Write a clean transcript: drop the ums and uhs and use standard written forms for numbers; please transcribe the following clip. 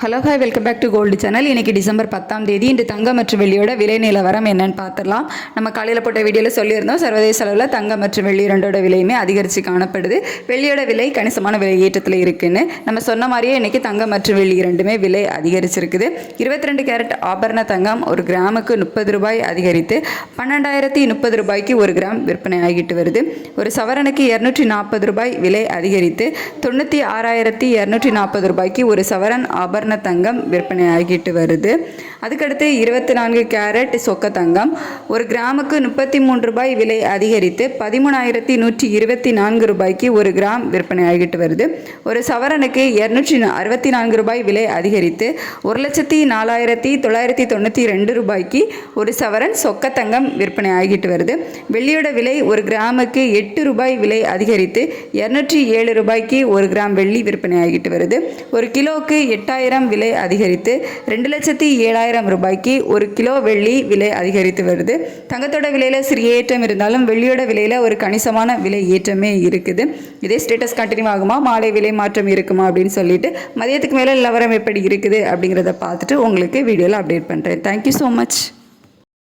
Hello hi welcome back to gold channel. இன்றைக்கி December 10ஆம் தேதி இன்று தங்கம் மற்றும் வெள்ளியோட விலை நிலவரம் என்னன்னு பார்த்துடலாம். நம்ம காலையில் போட்ட வீடியோவில் சொல்லியிருந்தோம், சர்வதேச அளவில் தங்கம் மற்றும் வெள்ளி ரெண்டோட விலையுமே அதிகரித்து காணப்படுது. வெள்ளியோட விலை கணிசமான விலை ஏற்றத்தில் இருக்குன்னு நம்ம சொன்ன மாதிரியே இன்றைக்கி தங்கம் மற்றும் வெள்ளி ரெண்டுமே விலை அதிகரிச்சிருக்குது. 22 கேரட் ஆபரண தங்கம் ஒரு கிராமுக்கு 30 ரூபாய் அதிகரித்து 12,030 ரூபாய்க்கு ஒரு கிராம் விற்பனை ஆகிட்டு வருது. ஒரு சவரனுக்கு 240 ரூபாய் விலை அதிகரித்து 96,240 ரூபாய்க்கு ஒரு சவரன் ஆபரண தங்கம் விற்பனை ஆகிட்டு வருது. அதுக்கடுத்து 24 கேரட் சொக்க தங்கம் ஒரு கிராமுக்கு 33 ரூபாய் விலை அதிகரித்து 13,124 ரூபாய்க்கு ஒரு கிராம் விற்பனை ஆகிட்டு வருது. ஒரு சவரனுக்கு 264 ரூபாய் விலை அதிகரித்து 1,04,992 ரூபாய்க்கு ஒரு சவரன் சொக்க தங்கம் விற்பனை ஆகிட்டு வருது. வெள்ளியோட விலை ஒரு கிராமுக்கு 8 ரூபாய் விலை அதிகரித்து 207 ரூபாய்க்கு ஒரு கிராம் வெள்ளி விற்பனை ஆகிட்டு வருது. ஒரு கிலோவுக்கு 8,000 விலை அதிகரித்து 2,07,000 ரூபாய்க்கு ஒரு கிலோ வெள்ளி விலை அதிகரித்து வருது. தங்கத்தோட விலையில சிறிய ஏற்றம் இருந்தாலும் வெள்ளியோட விலையில ஒரு கணிசமான விலை ஏற்றமே இருக்குது. இதே ஸ்டேட்டஸ் கண்டினியூ ஆகுமா, மாலை விலை மாற்றம் இருக்குமா அப்படின்னு சொல்லிட்டு மதியத்துக்கு மேலே நிலவரம் எப்படி இருக்குது அப்படிங்கிறத பார்த்துட்டு உங்களுக்கு வீடியோவில் அப்டேட் பண்ணுறேன். Thank you so much.